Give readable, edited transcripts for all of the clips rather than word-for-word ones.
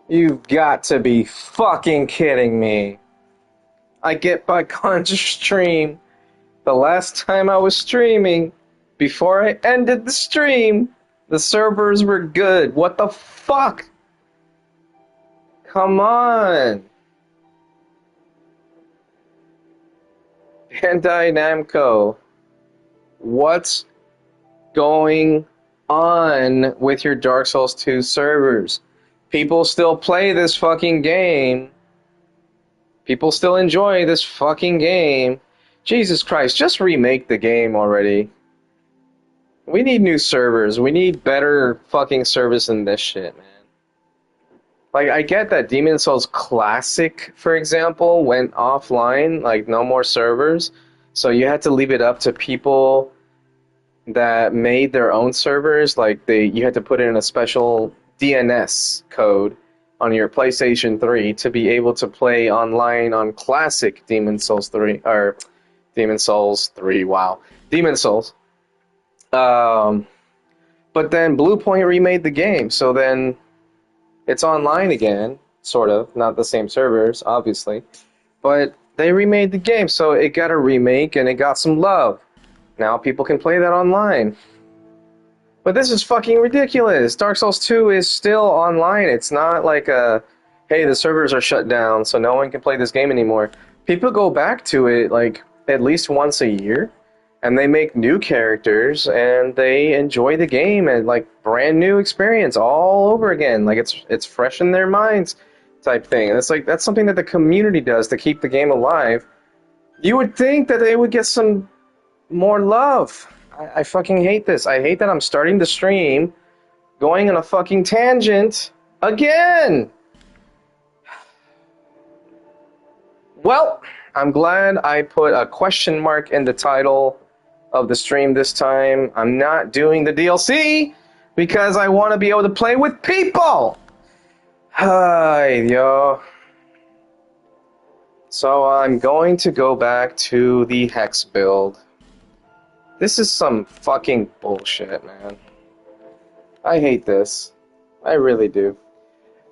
You've got to be fucking kidding me. I get back on stream. The last time I was streaming, before I ended the stream, the servers were good. What the fuck? Come on. Bandai Namco. What's going on with your Dark Souls 2 servers? People still play this fucking game. People still enjoy this fucking game. Jesus Christ, just remake the game already. We need new servers. We need better fucking service than this shit, man. Like, I get that Demon Souls Classic, for example, went offline, like, no more servers. So you had to leave it up to people that made their own servers. Like, you had to put in a special DNS code on your PlayStation 3 to be able to play online on classic Demon Souls 3, or Demon Souls 3, wow. Demon Souls. But then Bluepoint remade the game, so then it's online again, sort of. Not the same servers, obviously. But they remade the game, so it got a remake and it got some love. Now people can play that online. But this is fucking ridiculous. Dark Souls 2 is still online. It's not like hey, the servers are shut down, so no one can play this game anymore. People go back to it like at least once a year, and they make new characters, and they enjoy the game and like brand new experience all over again. Like it's fresh in their minds, type thing. And it's like that's something that the community does to keep the game alive. You would think that they would get some more love. I fucking hate this. I hate that I'm starting the stream, going on a fucking tangent again. Well, I'm glad I put a question mark in the title of the stream this time. I'm not doing the DLC because I want to be able to play with people. Hi, yo. So I'm going to go back to the Hex build. This is some fucking bullshit, man. I hate this. I really do.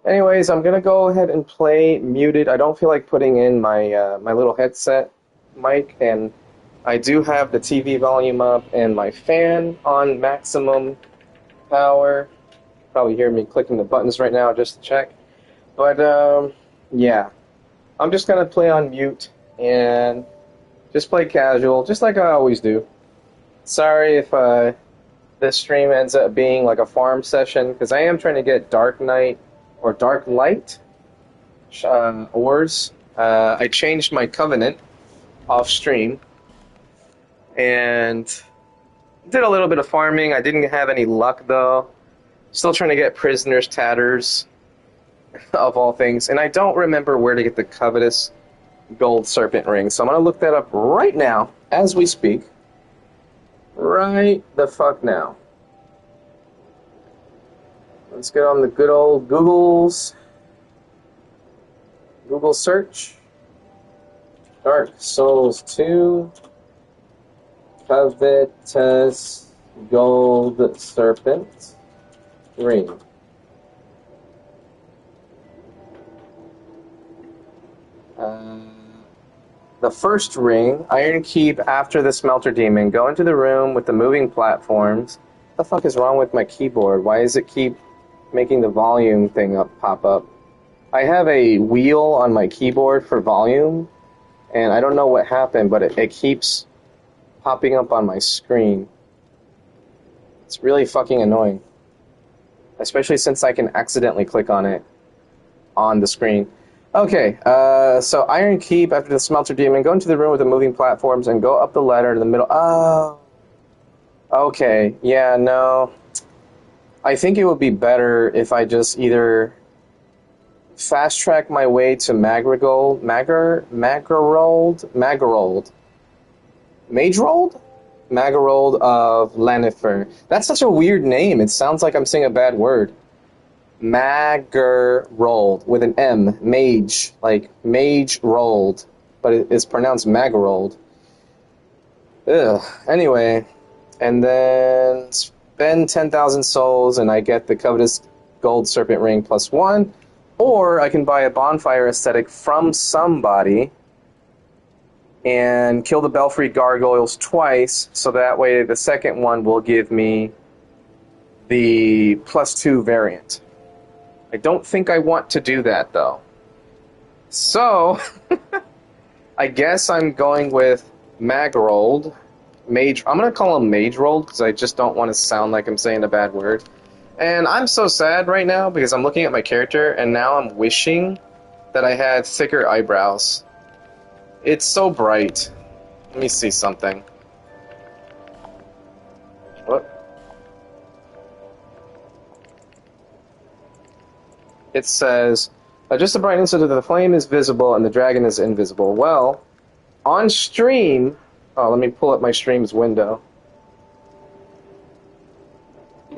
Anyways, I'm gonna go ahead and play muted. I don't feel like putting in my my little headset mic, and I do have the TV volume up and my fan on maximum power. Probably hear me clicking the buttons right now just to check. But yeah, I'm just gonna play on mute and just play casual, just like I always do. Sorry if this stream ends up being like a farm session, because I am trying to get Dark Knight or Dark Light ores. I changed my Covenant off stream and did a little bit of farming. I didn't have any luck though. Still trying to get Prisoner's Tatters of all things, and I don't remember where to get the covetous gold serpent ring, so I'm going to look that up right now as we speak. Right the fuck now. Let's get on the good old Google search. Dark Souls 2 covetous gold serpent ring. The first ring, Iron Keep after the Smelter Demon. Go into the room with the moving platforms. What the fuck is wrong with my keyboard? Why does it keep making the volume thing pop up? I have a wheel on my keyboard for volume, and I don't know what happened, but it keeps popping up on my screen. It's really fucking annoying. Especially since I can accidentally click on it on the screen. Okay, so Iron Keep after the Smelter Demon. Go into the room with the moving platforms and go up the ladder to the middle. Oh. Okay, yeah, no. I think it would be better if I just either fast track my way to Magerold? Magerold of Lanifer. That's such a weird name. It sounds like I'm saying a bad word. Magerold with an M, mage, like mage rolled, but it's pronounced Magerold. Ugh. Anyway, and then spend 10,000 souls, and I get the covetous gold serpent ring +1. Or I can buy a bonfire aesthetic from somebody and kill the Belfry gargoyles twice, so that way the second one will give me the +2 variant. I don't think I want to do that, though. So, I guess I'm going with Magrold. Mage. I'm going to call him Magerold, because I just don't want to sound like I'm saying a bad word. And I'm so sad right now, because I'm looking at my character, and now I'm wishing that I had thicker eyebrows. It's so bright. Let me see something. What? It says, just a bright instant that the flame is visible and the dragon is invisible. Well, on stream... Oh, let me pull up my stream's window.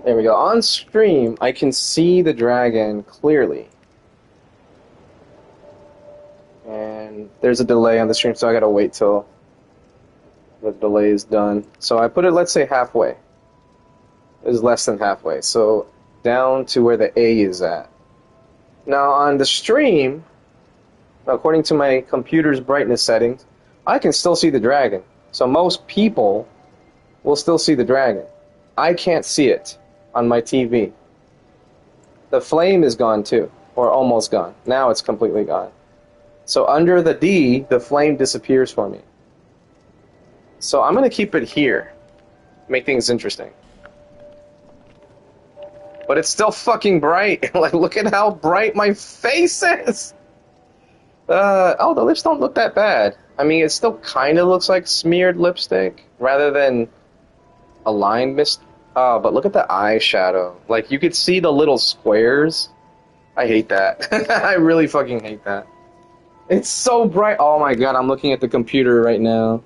There we go. On stream, I can see the dragon clearly. And there's a delay on the stream, so I gotta wait till the delay is done. So I put it, let's say, halfway. It is less than halfway. So down to where the A is at. Now on the stream, according to my computer's brightness settings, I can still see the dragon. So most people will still see the dragon. I can't see it on my TV. The flame is gone too, or almost gone. Now it's completely gone. So under the D, the flame disappears for me. So I'm going to keep it here. Make things interesting. But it's still fucking bright. Like, look at how bright my face is! Oh, the lips don't look that bad. I mean, it still kind of looks like smeared lipstick, rather than a line mist. Oh, but look at the eyeshadow. Like, you could see the little squares. I hate that. I really fucking hate that. It's so bright. Oh my god, I'm looking at the computer right now.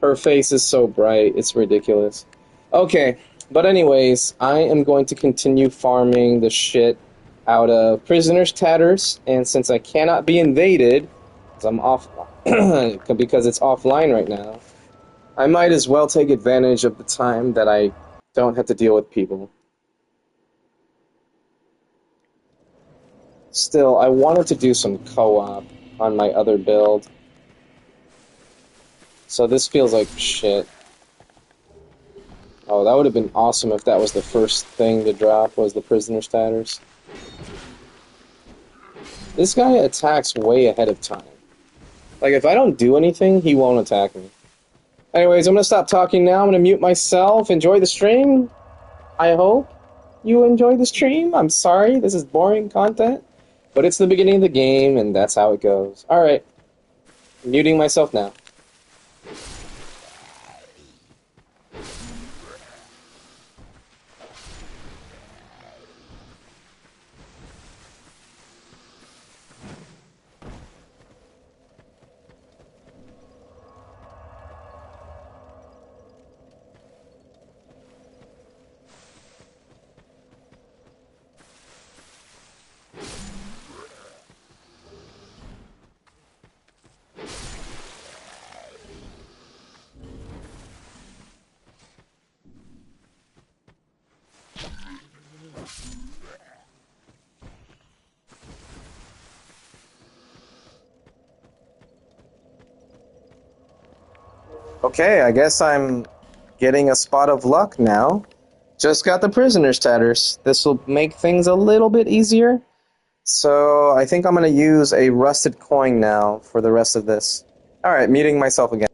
Her face is so bright. It's ridiculous. Okay, but anyways, I am going to continue farming the shit out of Prisoner's Tatters, and since I cannot be invaded, because I'm off, because it's offline right now, I might as well take advantage of the time that I don't have to deal with people. Still, I wanted to do some co-op on my other build. So this feels like shit. Oh, that would have been awesome if that was the first thing to drop, was the Prisoner's Tatters. This guy attacks way ahead of time. Like, if I don't do anything, he won't attack me. Anyways, I'm gonna stop talking now. I'm gonna mute myself. Enjoy the stream. I hope you enjoy the stream. I'm sorry, this is boring content. But it's the beginning of the game, and that's how it goes. Alright. Muting myself now. Okay, I guess I'm getting a spot of luck now. Just got the Prisoner's Tatters. This will make things a little bit easier. So I think I'm going to use a rusted coin now for the rest of this. Alright, muting myself again.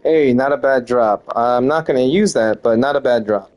Hey, not a bad drop. I'm not going to use that, but not a bad drop.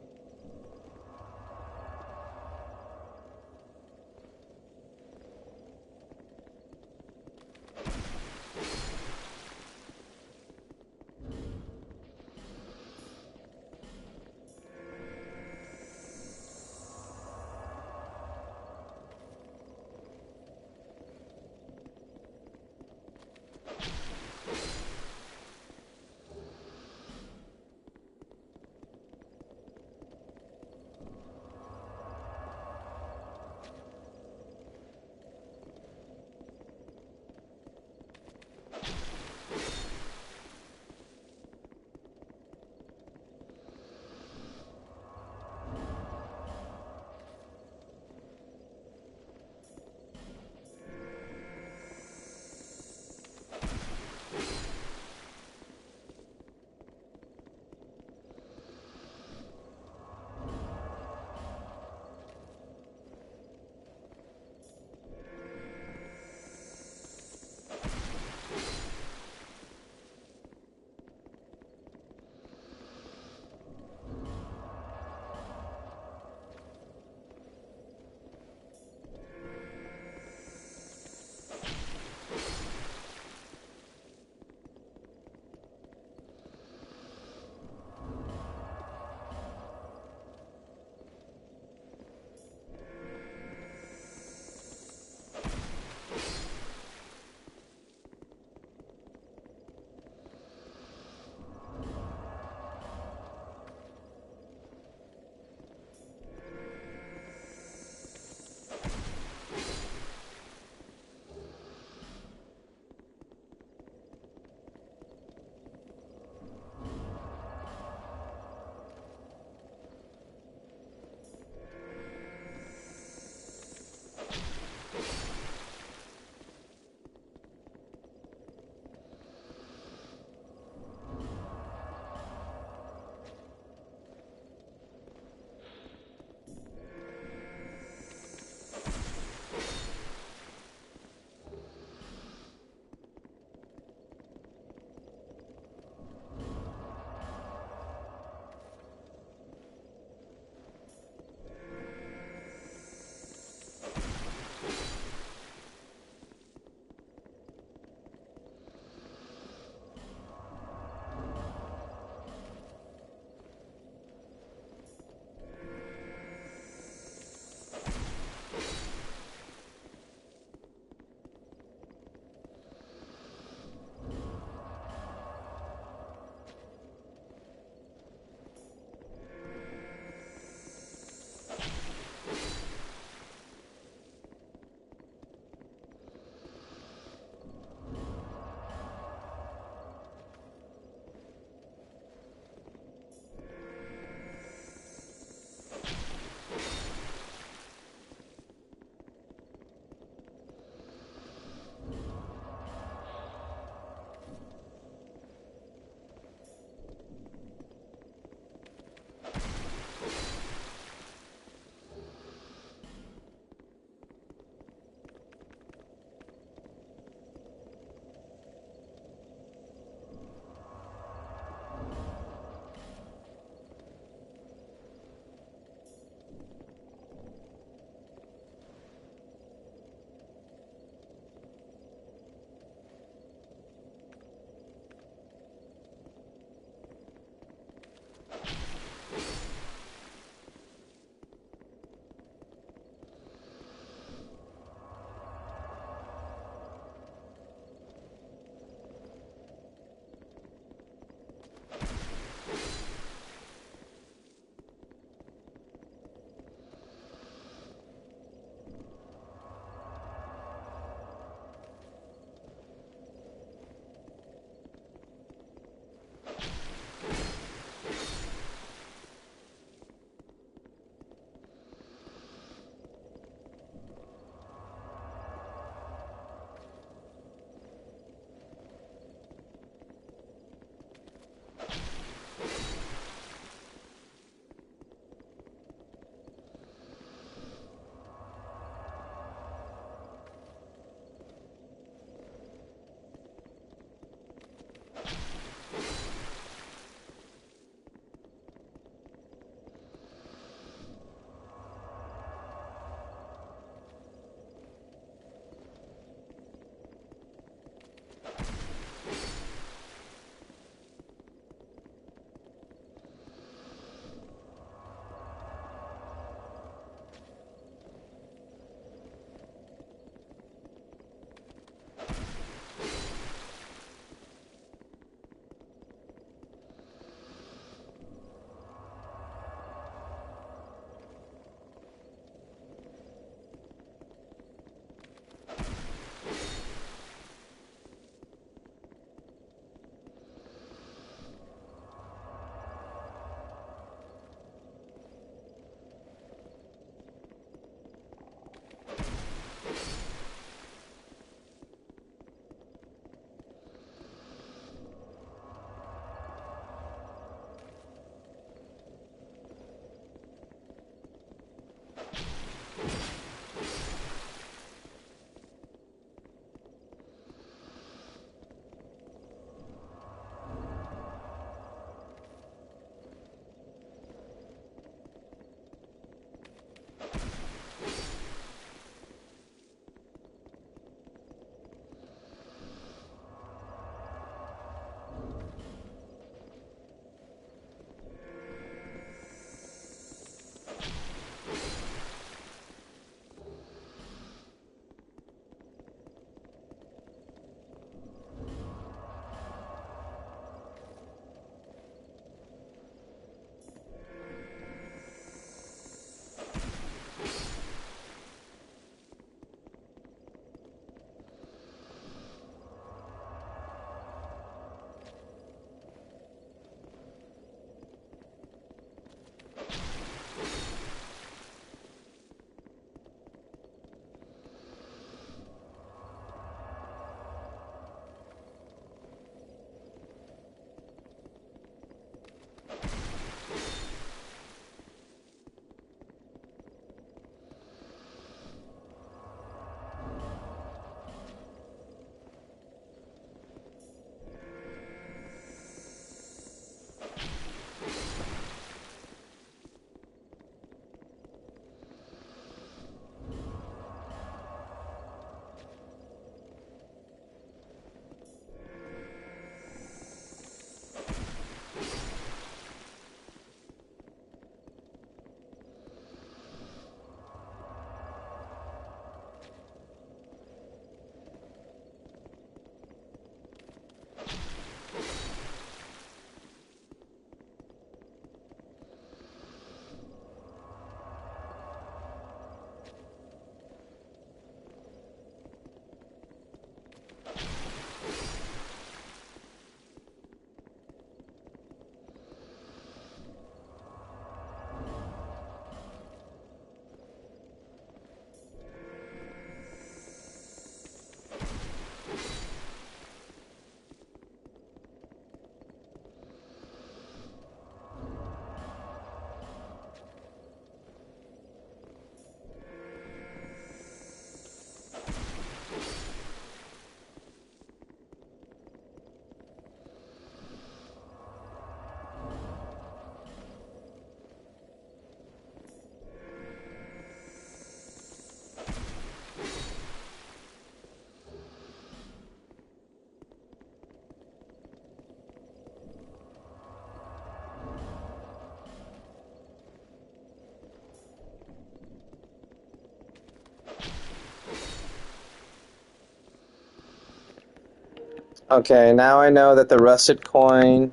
Okay, now I know that the rusted coin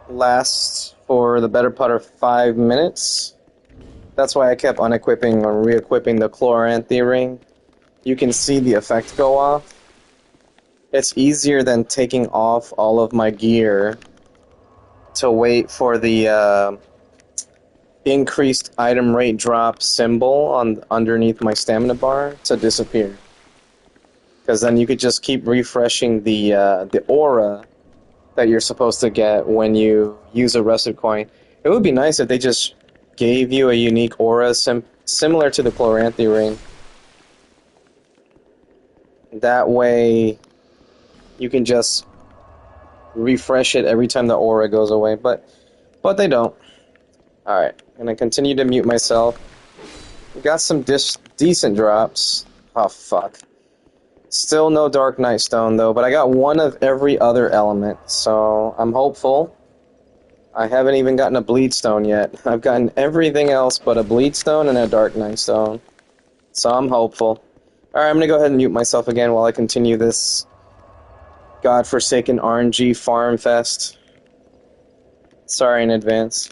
lasts for the better part of 5 minutes. That's why I kept unequipping or re-equipping the chloranthy ring. You can see the effect go off. It's easier than taking off all of my gear to wait for the increased item rate drop symbol on underneath my stamina bar to disappear. Because then you could just keep refreshing the aura that you're supposed to get when you use a rusted coin. It would be nice if they just gave you a unique aura similar to the chloranthy ring. That way you can just refresh it every time the aura goes away, but they don't. Alright, I'm gonna continue to mute myself. We got some decent drops. Oh, fuck. Still no Dark Knight Stone, though, but I got one of every other element, so I'm hopeful. I haven't even gotten a Bleed Stone yet. I've gotten everything else but a Bleed Stone and a Dark Knight Stone. So I'm hopeful. Alright, I'm gonna go ahead and mute myself again while I continue this godforsaken RNG farm fest. Sorry in advance.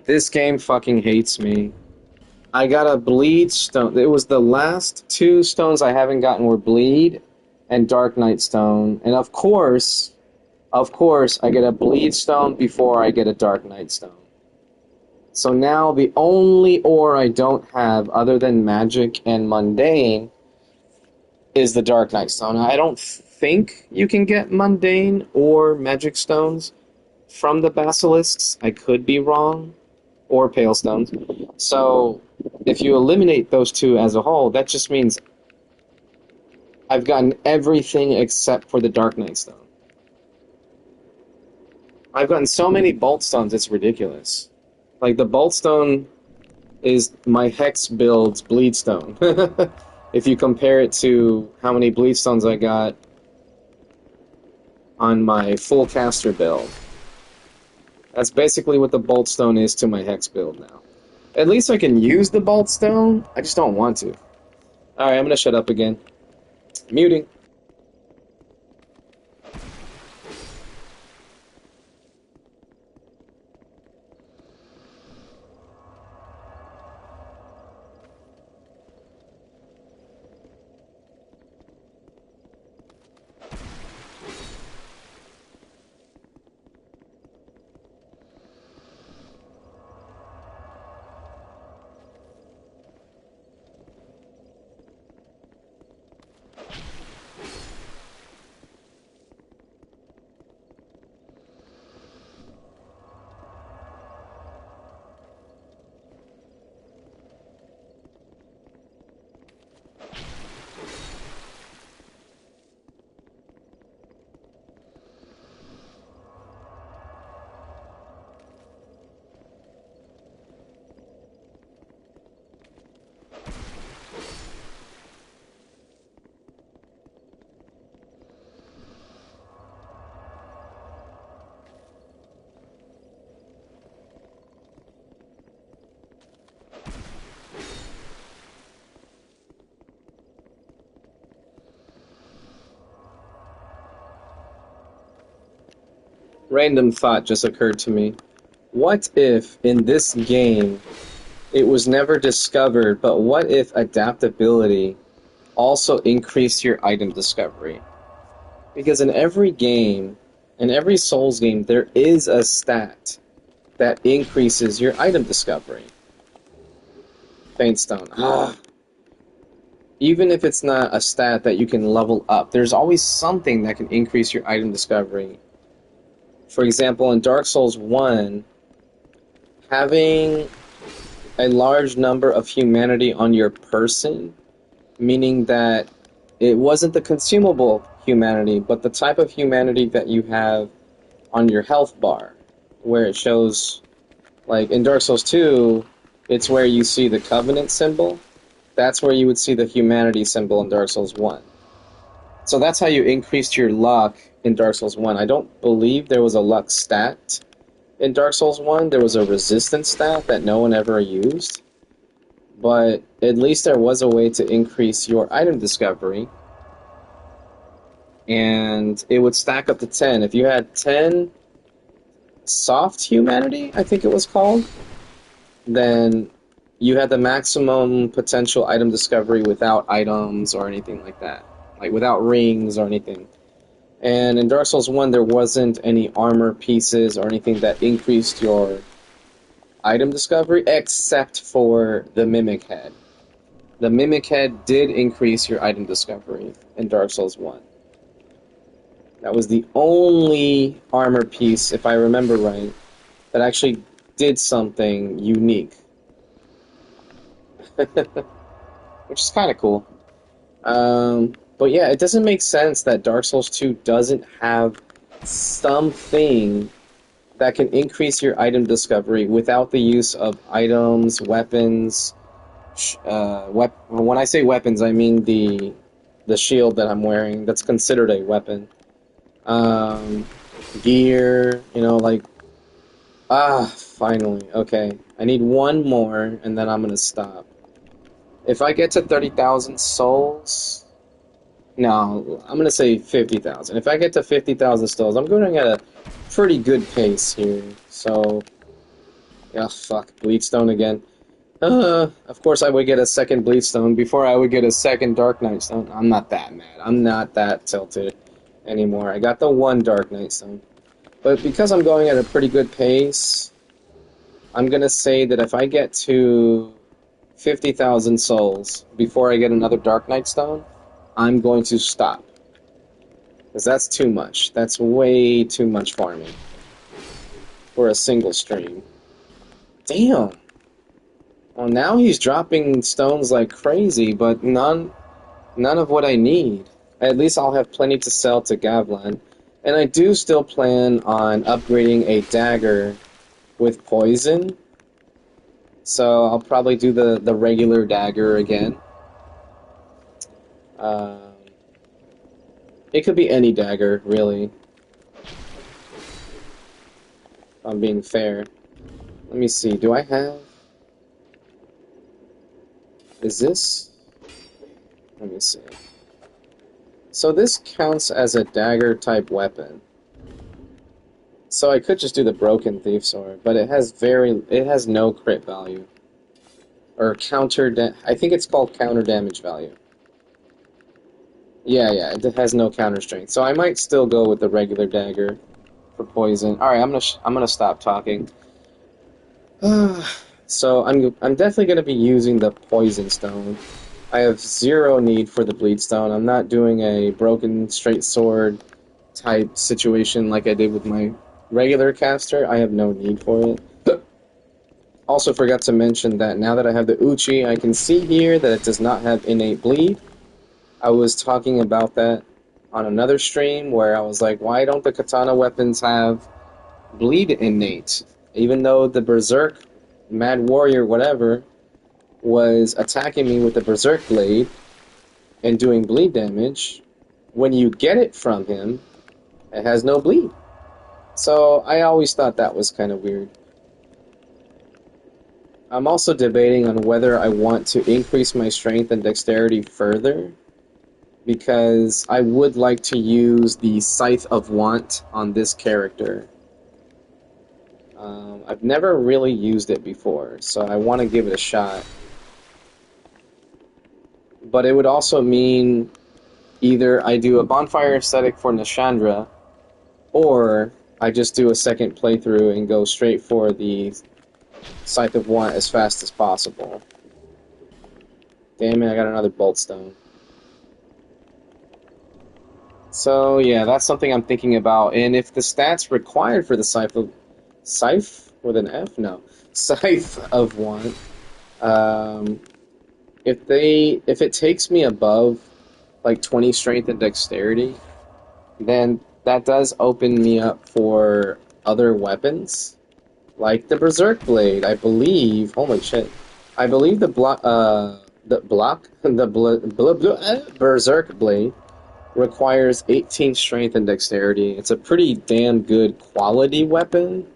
This game fucking hates me. I got a Bleed Stone. It was the last two stones I haven't gotten were Bleed and Dark Knight Stone. And of course, I get a Bleed Stone before I get a Dark Knight Stone. So now the only ore I don't have, other than Magic and Mundane, is the Dark Knight Stone. I don't think you can get Mundane or Magic Stones from the Basilisks. I could be wrong. Or Pale Stones. So, if you eliminate those two as a whole, that just means I've gotten everything except for the Dark Knight Stone. I've gotten so many Bolt Stones, it's ridiculous. Like, the Bolt Stone is my Hex build's Bleed Stone. If you compare it to how many Bleed Stones I got on my full caster build. That's basically what the Bolt Stone is to my Hex build now. At least I can use the Bolt Stone, I just don't want to. Alright, I'm gonna shut up again. Muting. Random thought just occurred to me. What if, in this game, it was never discovered, but what if adaptability also increased your item discovery? Because in every game, in every Souls game, there is a stat that increases your item discovery. Faintstone. Even if it's not a stat that you can level up, there's always something that can increase your item discovery. For example, in Dark Souls 1, having a large number of humanity on your person, meaning that it wasn't the consumable humanity, but the type of humanity that you have on your health bar, where it shows, like in Dark Souls 2, it's where you see the Covenant symbol. That's where you would see the humanity symbol in Dark Souls 1. So that's how you increased your luck in Dark Souls 1. I don't believe there was a luck stat in Dark Souls 1. There was a resistance stat that no one ever used. But at least there was a way to increase your item discovery. And it would stack up to 10. If you had 10 soft humanity, I think it was called, then you had the maximum potential item discovery without items or anything like that. Like without rings or anything. And in Dark Souls 1, there wasn't any armor pieces or anything that increased your item discovery, except for the Mimic Head. The Mimic Head did increase your item discovery in Dark Souls 1. That was the only armor piece, if I remember right, that actually did something unique. Which is kind of cool. But yeah, it doesn't make sense that Dark Souls 2 doesn't have something that can increase your item discovery without the use of items, weapons. When I say weapons, I mean the shield that I'm wearing. That's considered a weapon. Gear, like... finally. Okay. I need one more, and then I'm gonna stop. If I get to 30,000 souls... No, I'm going to say 50,000. If I get to 50,000 souls, I'm going at a pretty good pace here. So, yeah, fuck, Bleedstone again. Of course I would get a second Bleedstone before I would get a second Dark Knight Stone. I'm not that mad. I'm not that tilted anymore. I got the one Dark Knight Stone. But because I'm going at a pretty good pace, I'm gonna say that if I get to 50,000 souls before I get another Dark Knight Stone, I'm going to stop. Because that's too much. That's way too much farming for a single stream. Damn! Well, now he's dropping stones like crazy, but none of what I need. At least I'll have plenty to sell to Gavlan. And I do still plan on upgrading a dagger with poison. So I'll probably do the regular dagger again. It could be any dagger, really. If I'm being fair. Let me see, do I have... Is this... Let me see. So this counts as a dagger type weapon. So I could just do the Broken Thief Sword, but it has no crit value. Or I think it's called counter damage value. Yeah, it has no counter strength. So I might still go with the regular dagger for poison. Alright, I'm gonna stop talking. So I'm definitely gonna be using the Poison Stone. I have zero need for the Bleed Stone. I'm not doing a broken straight sword type situation like I did with my regular caster. I have no need for it. Also forgot to mention that now that I have the Uchi, I can see here that it does not have innate bleed. I was talking about that on another stream where I was like, why don't the katana weapons have bleed innate? Even though the Berserk, Mad Warrior, whatever, was attacking me with the Berserk Blade and doing bleed damage, when you get it from him, it has no bleed. So I always thought that was kind of weird. I'm also debating on whether I want to increase my strength and dexterity further, because I would like to use the Scythe of Want on this character. I've never really used it before, so I want to give it a shot. But it would also mean either I do a bonfire aesthetic for Nashandra, or I just do a second playthrough and go straight for the Scythe of Want as fast as possible. Damn it, I got another Bolt Stone. So yeah, that's something I'm thinking about. And if the stats required for the Scythe with an F? No. Scythe of Want. If it takes me above like 20 strength and dexterity, then that does open me up for other weapons, like the Berserk Blade. I believe. Holy shit! I believe the Berserk Blade requires 18 strength and dexterity. It's a pretty damn good quality weapon,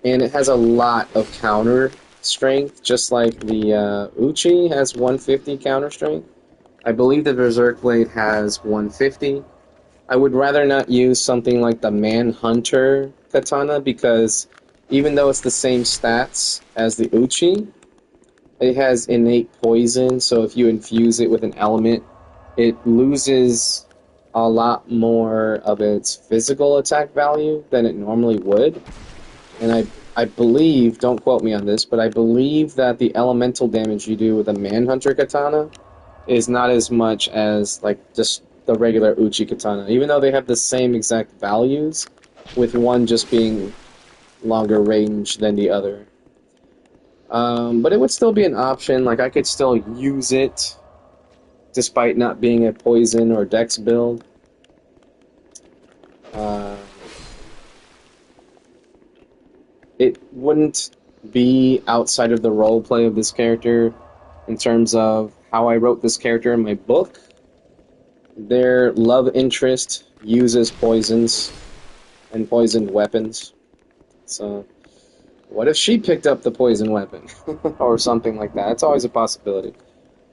and it has a lot of counter strength, just like the Uchi has 150 counter strength. I believe the Berserk Blade has 150. I would rather not use something like the Manhunter Katana, because even though it's the same stats as the Uchi, it has innate poison, so if you infuse it with an element, it loses a lot more of its physical attack value than it normally would. And I believe, don't quote me on this, but I believe that the elemental damage you do with a Manhunter Katana is not as much as like just the regular Uchi Katana, even though they have the same exact values, with one just being longer range than the other. But it would still be an option. Like, I could still use it despite not being a poison or dex build. It wouldn't be outside of the roleplay of this character in terms of how I wrote this character in my book. Their love interest uses poisons and poisoned weapons. So, what if she picked up the poison weapon? Or something like that. It's always a possibility.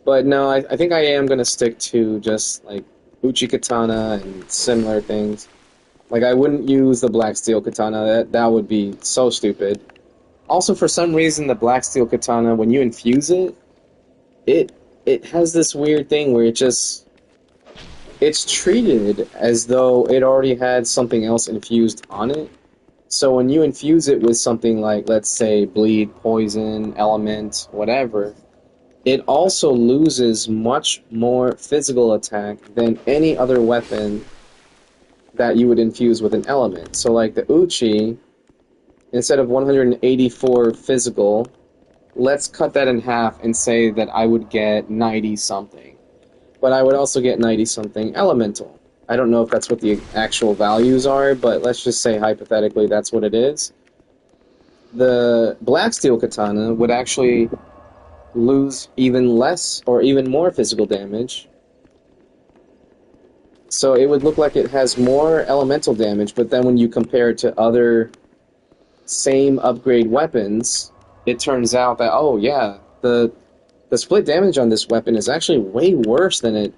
But no, I think I am going to stick to just, like, Uchi Katana and similar things. Like, I wouldn't use the Black Steel Katana. That would be so stupid. Also, for some reason, the black steel katana, when you infuse it, it has this weird thing where it's treated as though it already had something else infused on it. So when you infuse it with something like, let's say, bleed, poison, element, whatever, it also loses much more physical attack than any other weapon that you would infuse with an element. So like the Uchi, instead of 184 physical, let's cut that in half and say that I would get 90 something. But I would also get 90 something elemental. I don't know if that's what the actual values are, but let's just say hypothetically that's what it is. The black steel katana would actually lose even less or even more physical damage. So it would look like it has more elemental damage, but then when you compare it to other same upgrade weapons, it turns out that, oh yeah, the split damage on this weapon is actually way worse than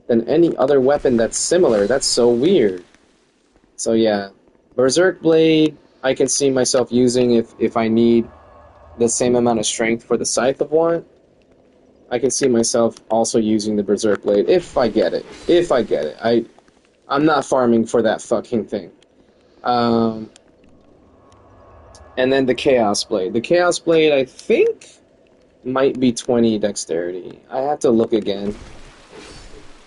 any other weapon that's similar. That's so weird. So yeah, Berserk Blade I can see myself using if I need the same amount of strength for the Scythe of Want. I can see myself also using the Berserk Blade if I get it. If I get it. I'm not farming for that fucking thing. And then the Chaos Blade. The Chaos Blade, I think, might be 20 dexterity. I have to look again.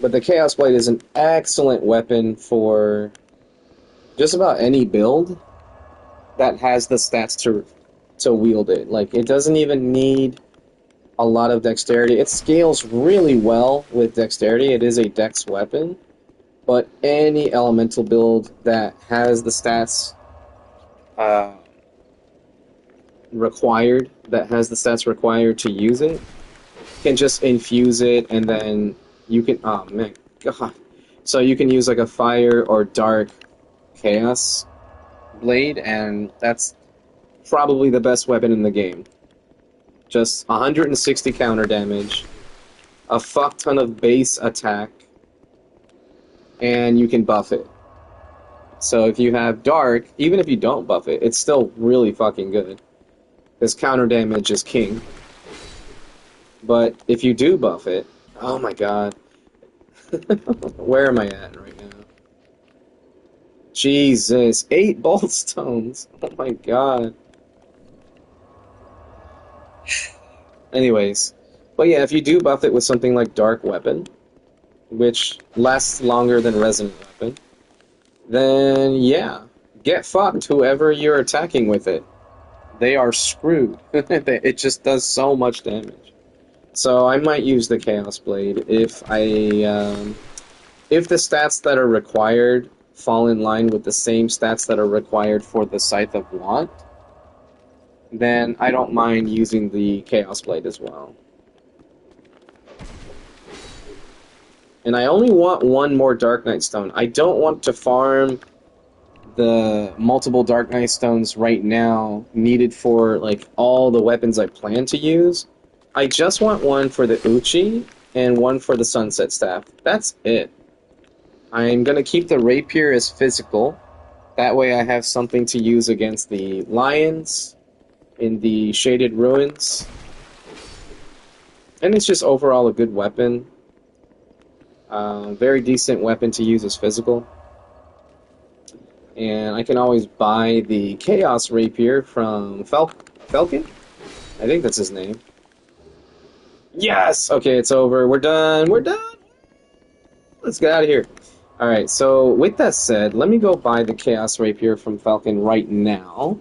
But the Chaos Blade is an excellent weapon for just about any build that has the stats to wield it. Like, it doesn't even need a lot of dexterity. It scales really well with dexterity. It is a dex weapon. But any elemental build that has the stats required to use it can just infuse it, and then you can, oh man, god. So you can use like a fire or dark chaos blade, and that's probably the best weapon in the game. Just 160 counter damage, a fuck ton of base attack, and you can buff it. So if you have dark, even if you don't buff it, it's still really fucking good. Because counter damage is king. But if you do buff it, oh my god. Where am I at right now? Jesus, 8 bolt stones. Oh my god. Anyways, but yeah, if you do buff it with something like Dark Weapon, which lasts longer than Resonant Weapon, then yeah, get fucked whoever you're attacking with it. They are screwed. It just does so much damage. So I might use the Chaos Blade if the stats that are required fall in line with the same stats that are required for the Scythe of Want, then I don't mind using the Chaos Blade as well. And I only want one more Dark Knight Stone. I don't want to farm the multiple Dark Knight Stones right now needed for like all the weapons I plan to use. I just want one for the Uchi and one for the Sunset Staff. That's it. I'm going to keep the Rapier as physical. That way I have something to use against the Lions in the Shaded Ruins. And it's just overall a good weapon. Very decent weapon to use as physical. And I can always buy the Chaos Rapier from Falcon? I think that's his name. Yes! Okay, it's over. We're done. We're done! Let's get out of here. Alright, so with that said, let me go buy the Chaos Rapier from Falcon right now.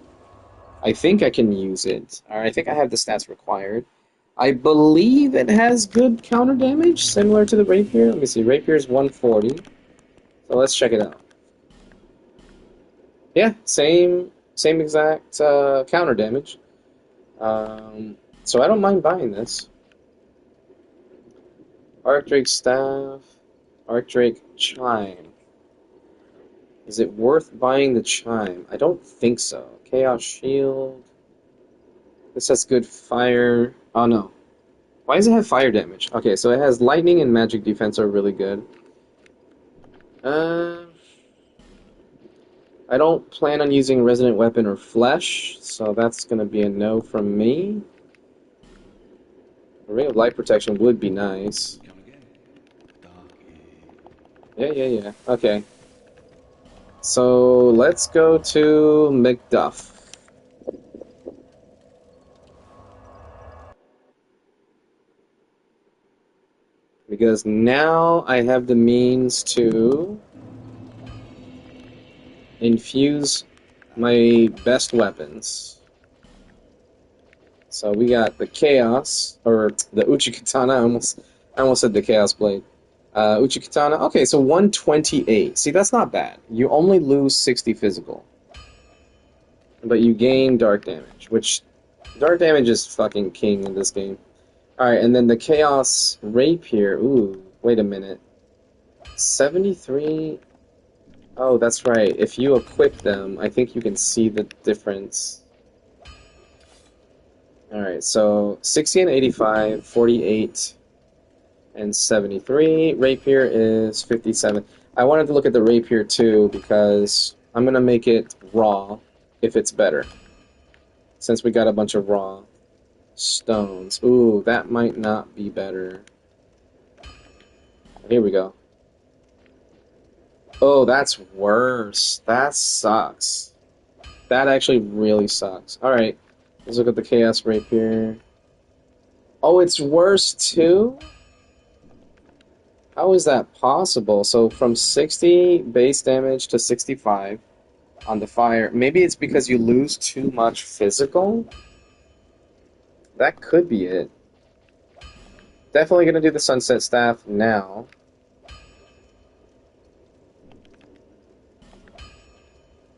I think I can use it. Alright, I think I have the stats required. I believe it has good counter damage, similar to the Rapier. Let me see, Rapier's 140. So let's check it out. Yeah, same exact counter damage. So I don't mind buying this. Arcdrake Staff, Arcdrake Chime. Is it worth buying the Chime? I don't think so. Chaos Shield. This has good fire. Oh no. Why does it have fire damage? Okay, so it has lightning and magic defense are really good. I don't plan on using Resonant Weapon or Flesh, so that's going to be a no from me. A Ring of Light Protection would be nice. Yeah. Okay. So let's go to Macduff. Because now I have the means to infuse my best weapons. So we got the Chaos, or the Uchikatana, I almost said the Chaos Blade. Uchikatana, okay, so 128. See, that's not bad. You only lose 60 physical. But you gain dark damage, which dark damage is fucking king in this game. Alright, and then the Chaos Rapier, ooh, wait a minute. 73... Oh, that's right. If you equip them, I think you can see the difference. Alright, so 60 and 85, 48, and 73. Rapier is 57. I wanted to look at the Rapier too, because I'm going to make it raw, if it's better. Since we got a bunch of raw stones. Ooh, that might not be better. Here we go. Oh, that's worse. That sucks. That actually really sucks. Alright, let's look at the Chaos Rapier. Oh, it's worse too? How is that possible? So from 60 base damage to 65 on the fire. Maybe it's because you lose too much physical? That could be it. Definitely gonna do the Sunset Staff now.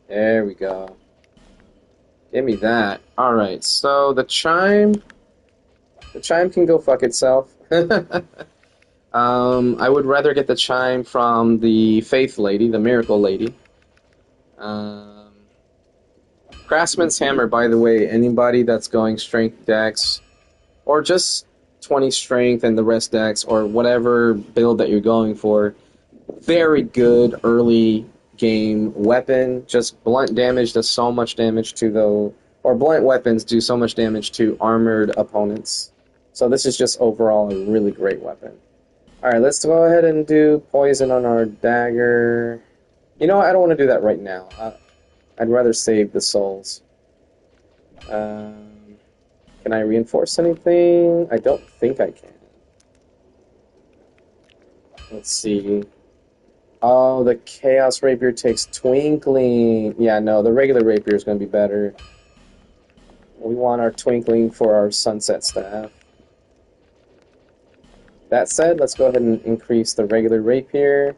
There we go. Give me that. Alright, so the chime... The chime can go fuck itself. I would rather get the chime from the Faith Lady, the Miracle Lady. Craftsman's Hammer, by the way, anybody that's going Strength Dex, or just 20 Strength and the rest Dex, or whatever build that you're going for, very good early game weapon. Just blunt damage does so much damage to the... Or blunt weapons do so much damage to armored opponents. So this is just overall a really great weapon. Alright, let's go ahead and do poison on our dagger. You know what? I don't want to do that right now. I'd rather save the souls. Can I reinforce anything? I don't think I can. Let's see. Oh, the Chaos Rapier takes Twinkling. Yeah, no, the regular Rapier is going to be better. We want our Twinkling for our Sunset Staff. That said, let's go ahead and increase the regular Rapier.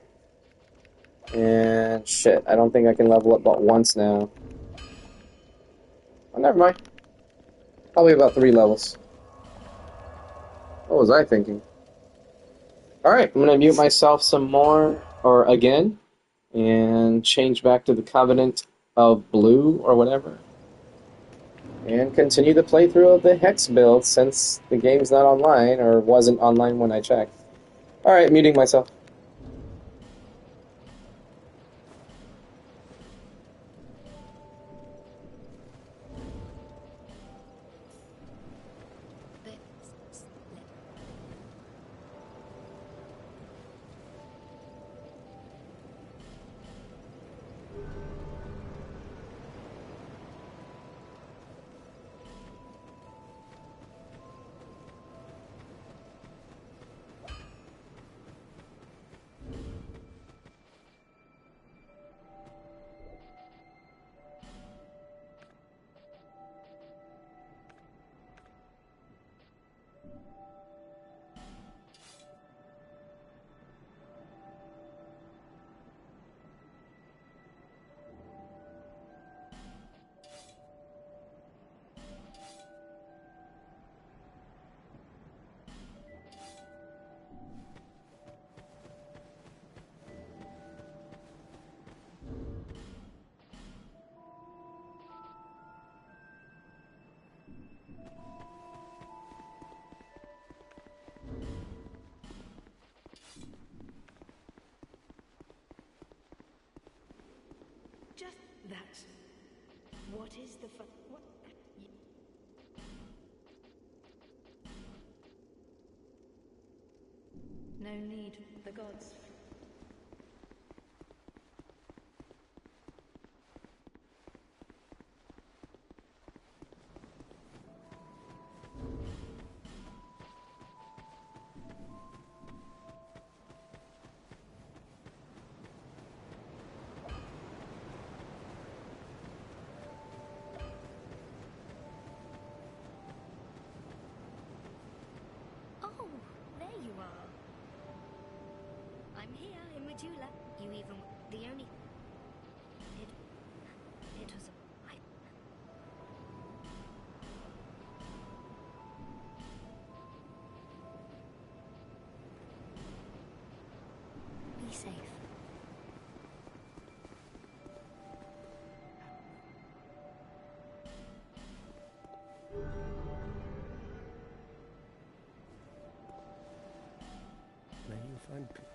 And shit, I don't think I can level up but once now. Oh, never mind. Probably about 3 levels. What was I thinking? Alright, I'm gonna mute myself some more, or again, and change back to the Covenant of Blue, or whatever. And continue the playthrough of the Hex build, since the game's not online, or wasn't online when I checked. Alright, muting myself. That... What is the what? No need. The gods... Oh, there you are. I'm here in Medulla. You even... The only... It was a... Be safe. May you find peace.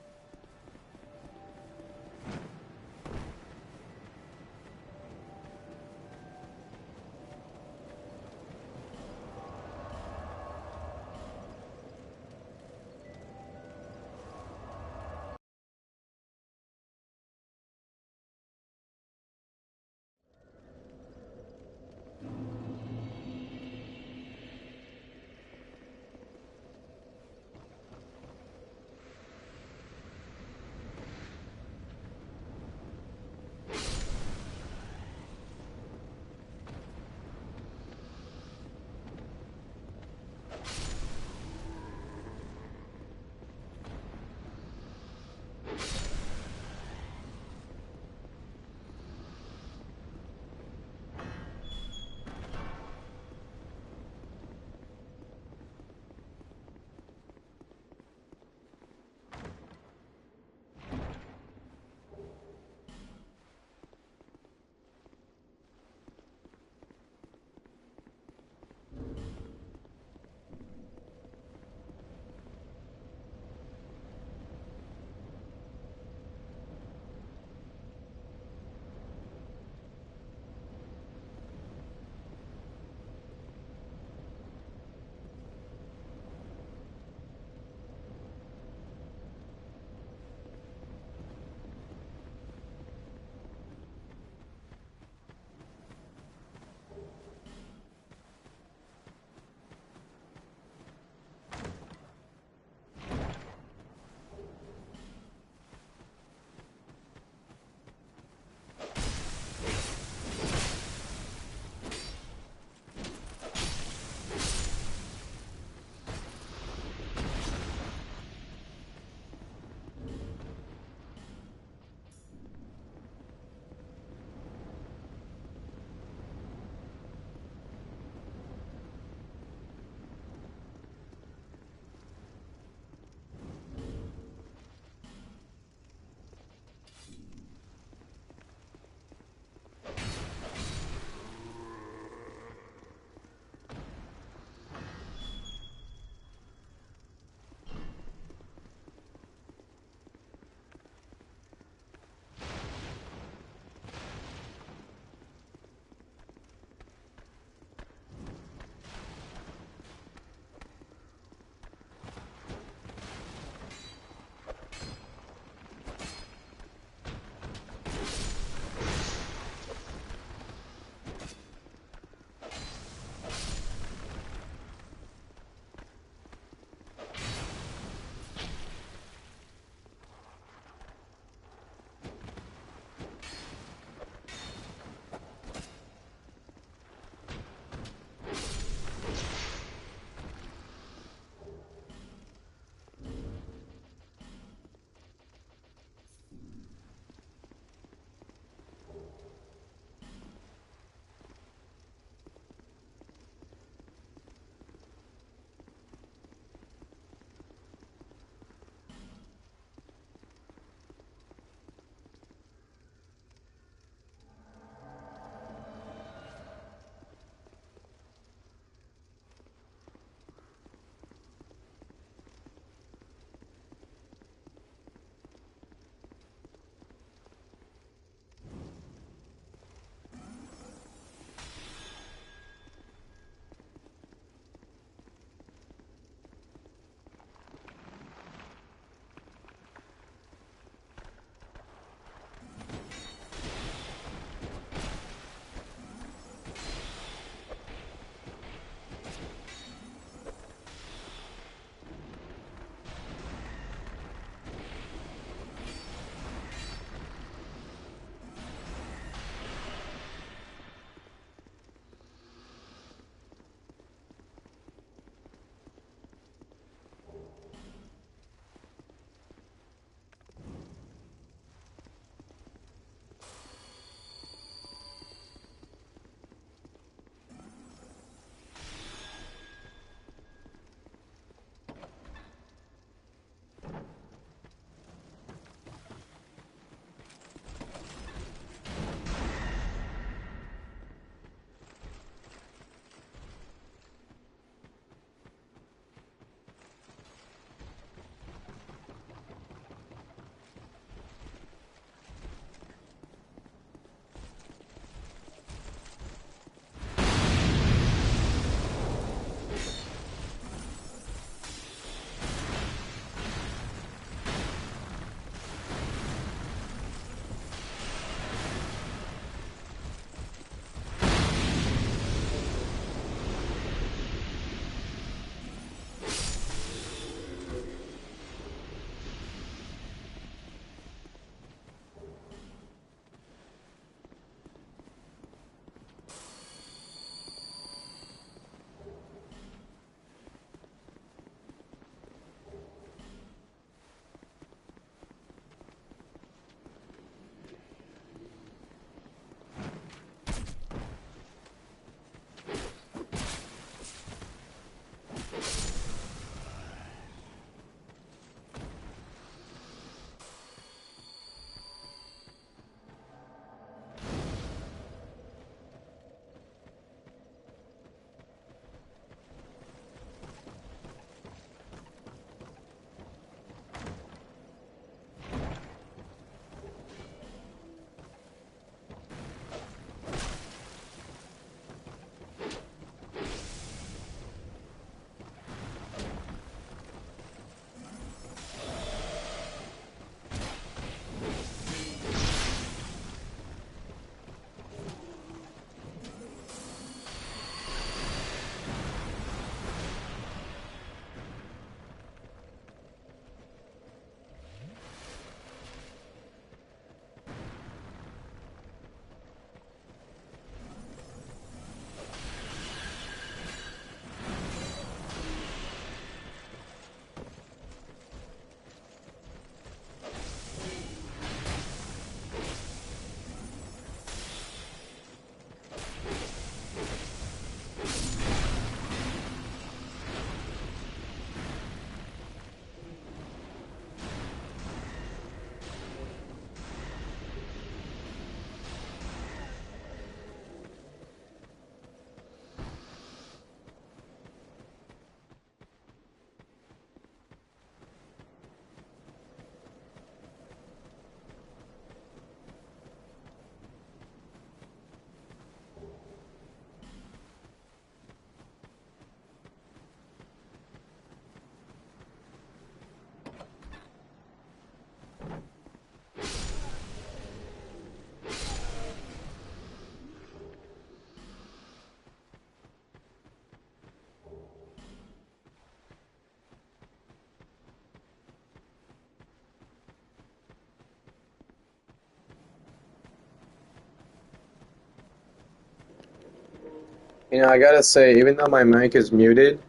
You know, I gotta say, even though my mic is muted,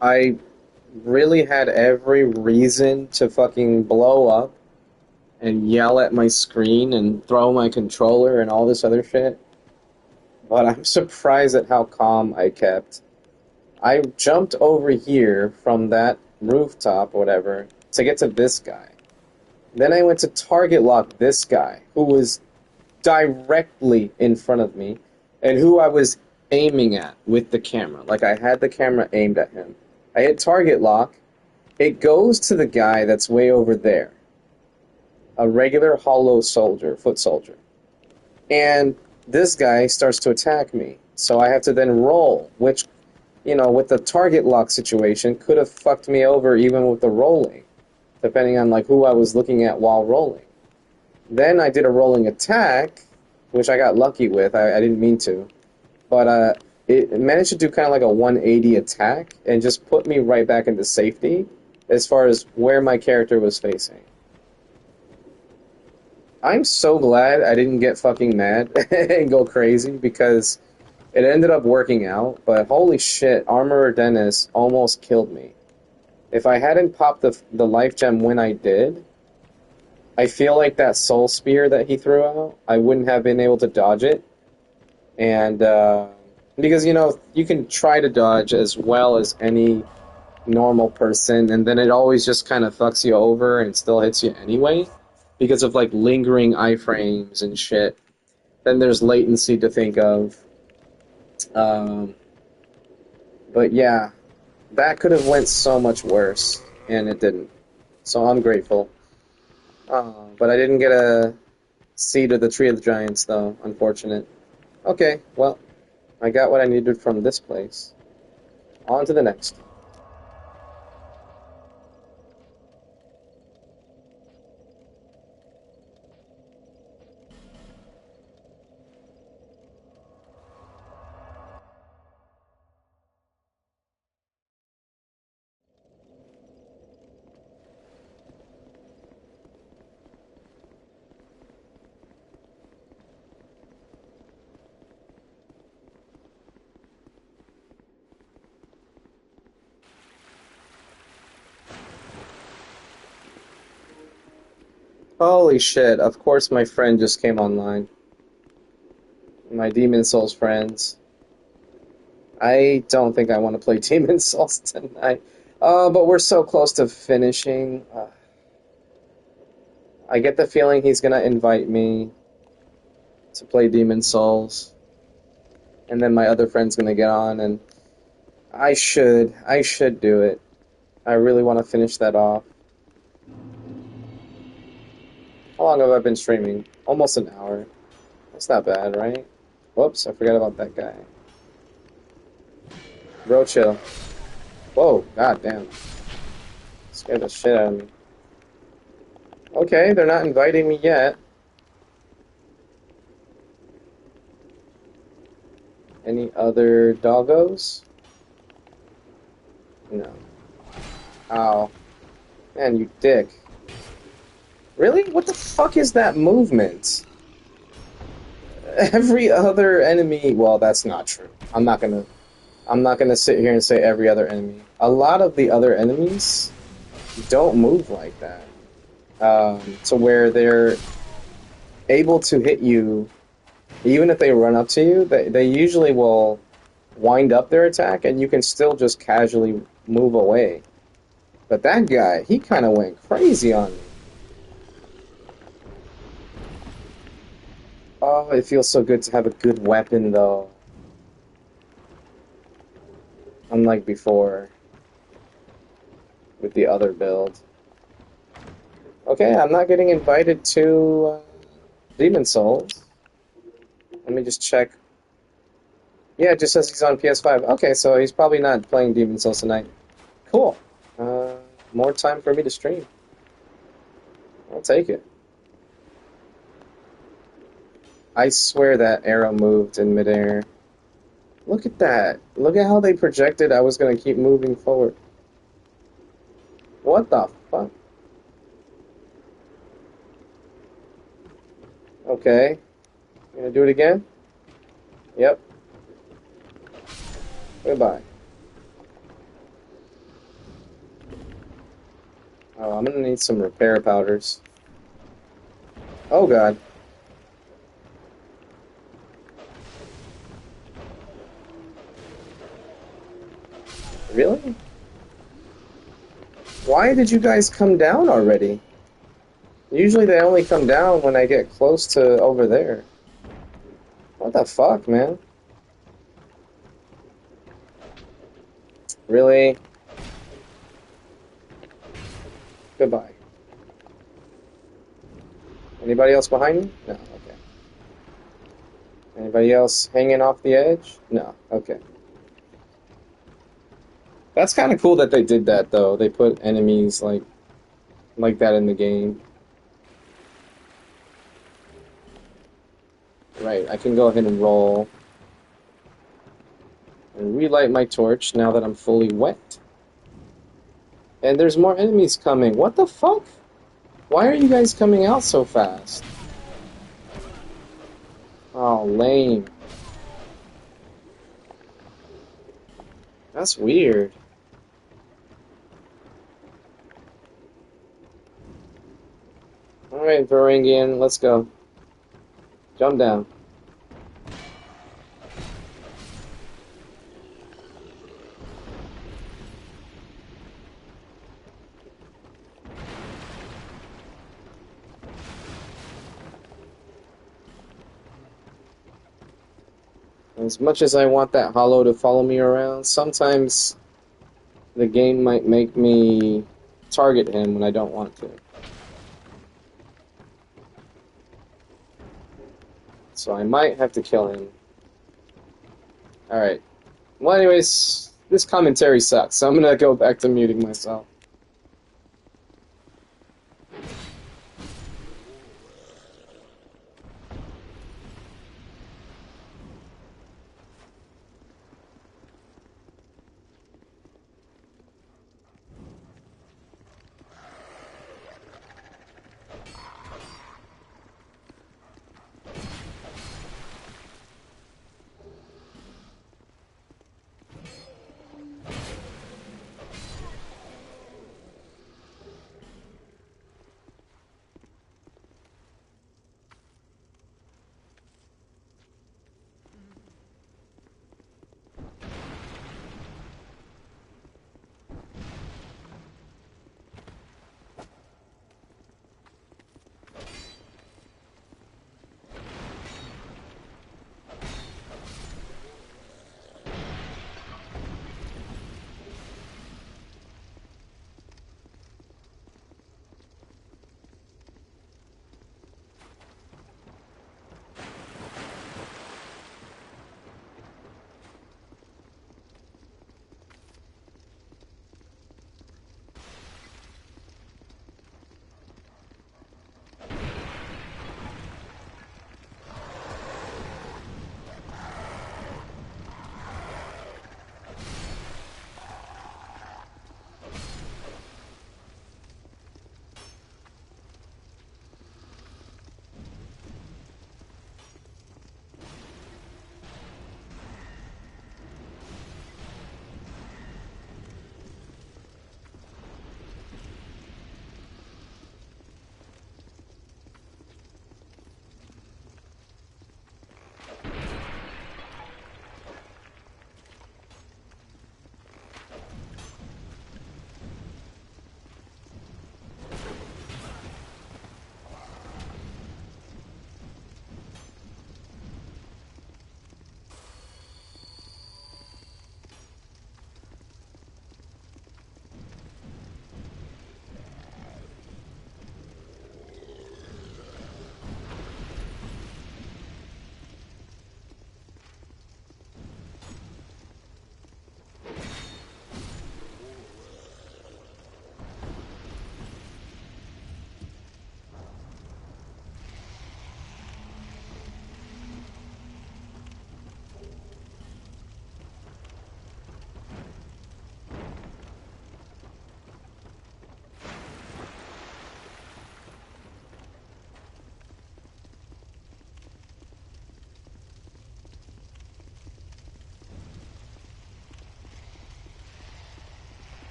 I really had every reason to fucking blow up and yell at my screen and throw my controller and all this other shit. But I'm surprised at how calm I kept. I jumped over here from that rooftop or whatever to get to this guy. Then I went to target lock this guy, who was directly in front of me, and who I was aiming at with the camera. Like, I had the camera aimed at him. I hit target lock. It goes to the guy that's way over there. A regular hollow soldier, foot soldier. And this guy starts to attack me. So I have to then roll, which, you know, with the target lock situation, could have fucked me over even with the rolling, depending on, like, who I was looking at while rolling. Then I did a rolling attack, which I got lucky with. I didn't mean to. But it managed to do kind of like a 180 attack and just put me right back into safety as far as where my character was facing. I'm so glad I didn't get fucking mad and go crazy because it ended up working out, but holy shit, Armorer Dennis almost killed me. If I hadn't popped the life gem when I did, I feel like that soul spear that he threw out, I wouldn't have been able to dodge it. And, because, you know, you can try to dodge as well as any normal person, and then it always just kind of fucks you over and still hits you anyway, because of, like, lingering iframes and shit. Then there's latency to think of. But yeah, that could have went so much worse, and it didn't. So I'm grateful. But I didn't get a seed of the Tree of the Giants, though. Unfortunate. Okay, well, I got what I needed from this place. On to the next. Holy shit, of course my friend just came online. My Demon Souls friends. I don't think I want to play Demon Souls tonight. But we're so close to finishing. I get the feeling he's gonna invite me to play Demon Souls. And then my other friend's gonna get on, and I should do it. I really want to finish that off. How long have I been streaming? Almost an hour. That's not bad, right? Whoops, I forgot about that guy. Bro, chill. Whoa, goddamn. Scared the shit out of me. Okay, they're not inviting me yet. Any other doggos? No. Ow. Man, you dick. Really? What the fuck is that movement? Every other enemy... Well, that's not true. I'm not gonna sit here and say every other enemy. A lot of the other enemies don't move like that. To where they're able to hit you, even if they run up to you, they usually will wind up their attack, and you can still just casually move away. But that guy, he kind of went crazy on me. Oh, it feels so good to have a good weapon, though. Unlike before, with the other build. Okay, I'm not getting invited to Demon Souls. Let me just check. Yeah, it just says he's on PS5. Okay, so he's probably not playing Demon Souls tonight. Cool. More time for me to stream. I'll take it. I swear that arrow moved in midair. Look at that. Look at how they projected I was going to keep moving forward. What the fuck? Okay. You gonna do it again? Yep. Goodbye. Oh, I'm gonna need some repair powders. Oh god. Really? Why did you guys come down already? Usually they only come down when I get close to over there. What the fuck, man? Really? Goodbye. Anybody else behind me? No, okay. Anybody else hanging off the edge? No, okay. That's kind of cool that they did that, though. They put enemies like that in the game. Right, I can go ahead and roll. And relight my torch now that I'm fully wet. And there's more enemies coming. What the fuck? Why are you guys coming out so fast? Oh, lame. That's weird. Alright, Varangian, let's go. Jump down. As much as I want that hollow to follow me around, sometimes the game might make me target him when I don't want to. So I might have to kill him. Alright. Well, anyways, this commentary sucks, so I'm gonna go back to muting myself.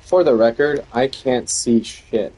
For the record, I can't see shit.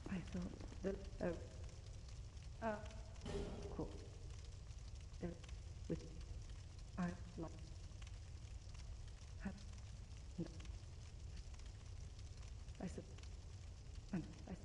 I thought that, cool. With, I like, have, no, I said, I said,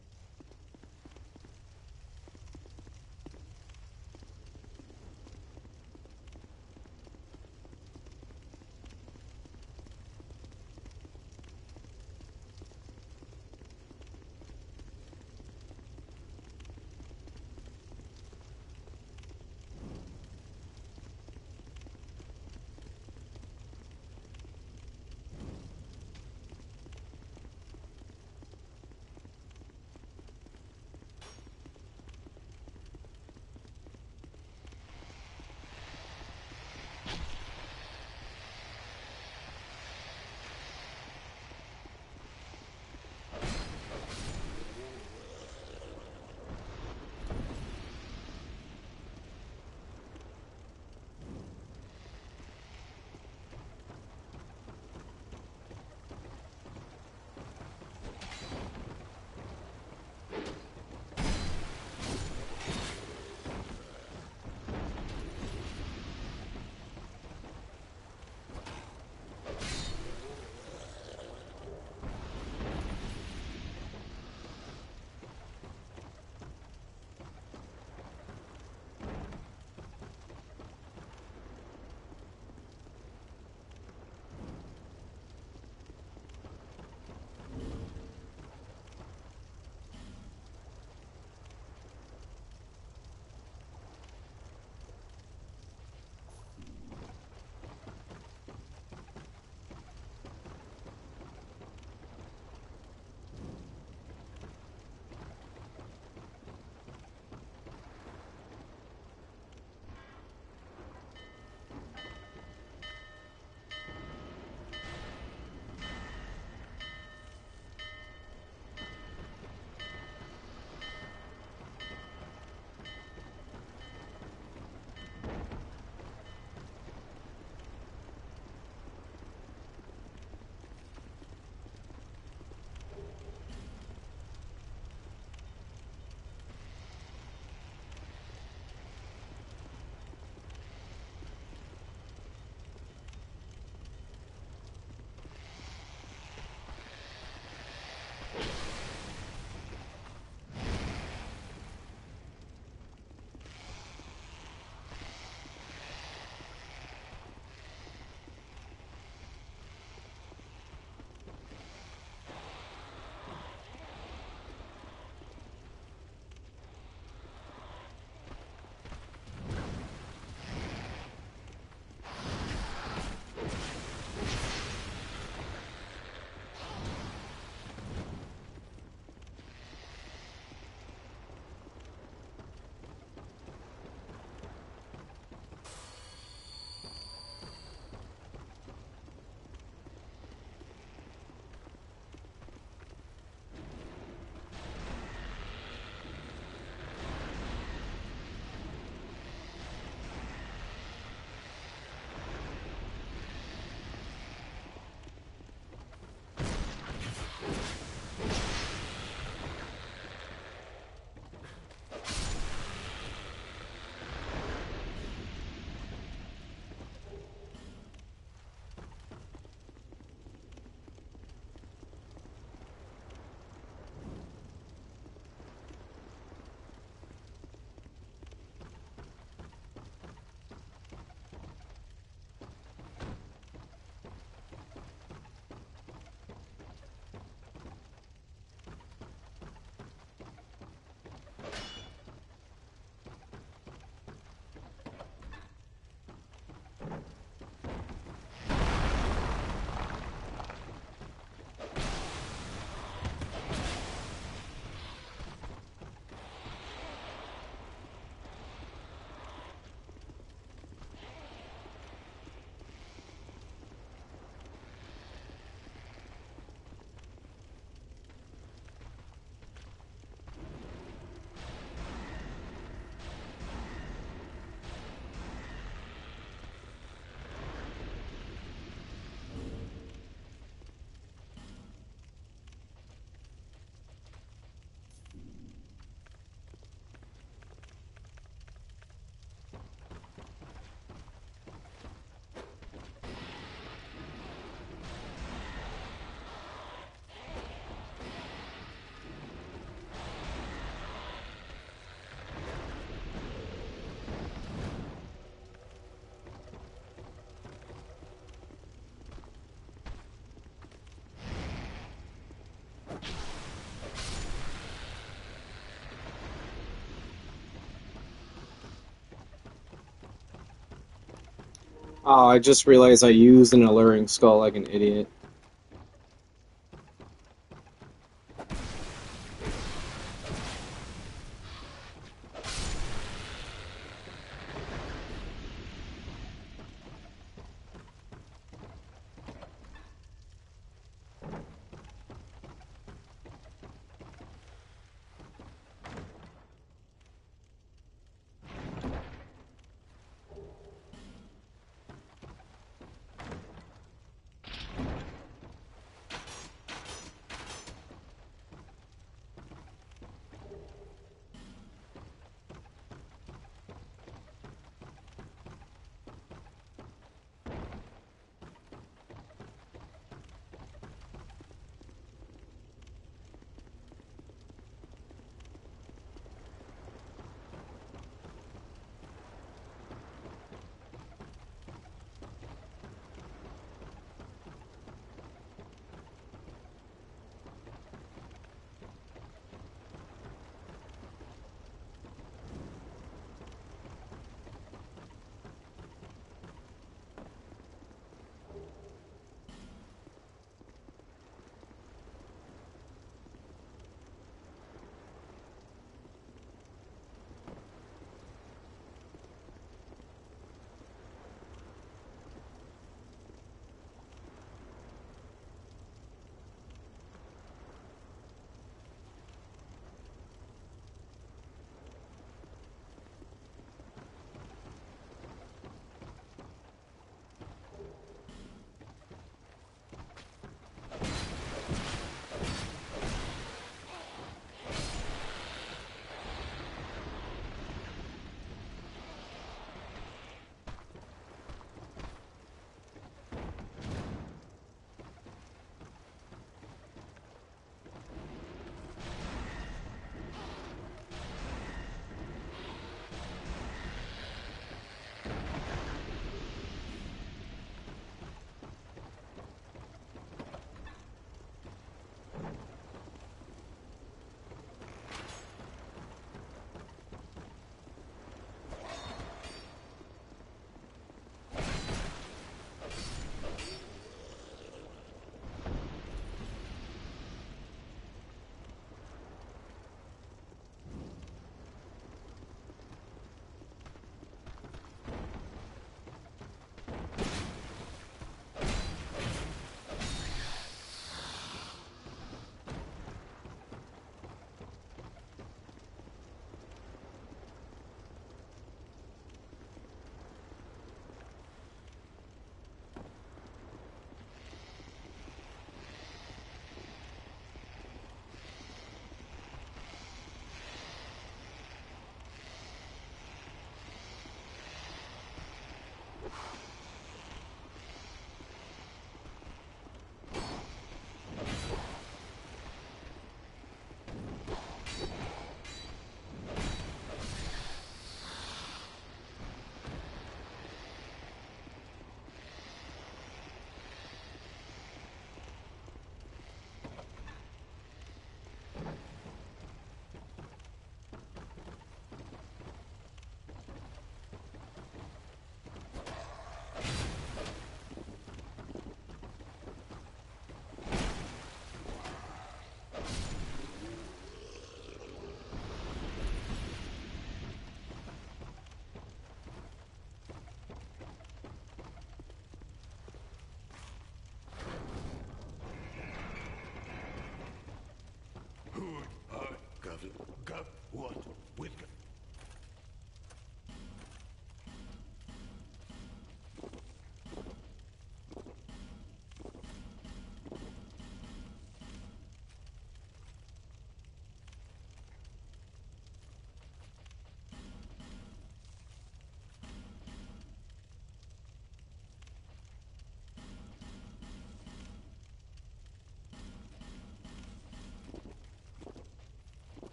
Oh, I just realized I used an alluring skull like an idiot.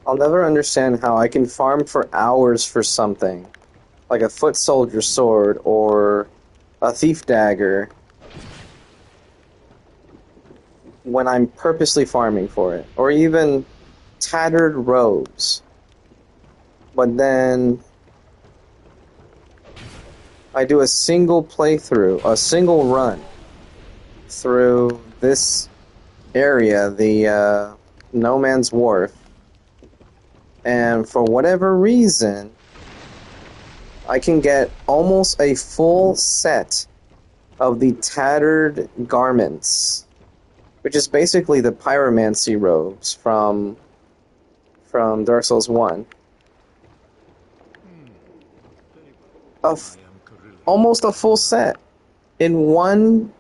I'll never understand how I can farm for hours for something, like a foot soldier sword or a thief dagger, when I'm purposely farming for it, or even tattered robes. But then I do a single playthrough, a single run through this area, the No Man's Wharf, and for whatever reason, I can get almost a full set of the tattered garments, which is basically the pyromancy robes from Dark Souls 1. Almost a full set in one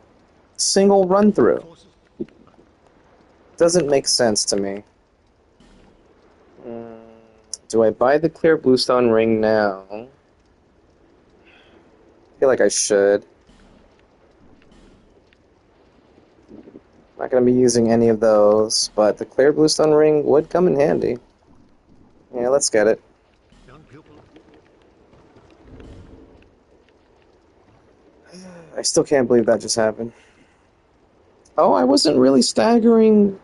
single run through. Doesn't make sense to me. Do I buy the clear bluestone ring now? feel like I should. Not going to be using any of those, but the clear bluestone ring would come in handy. Yeah, let's get it. Young pupil. I still can't believe that just happened. Oh, I wasn't really staggering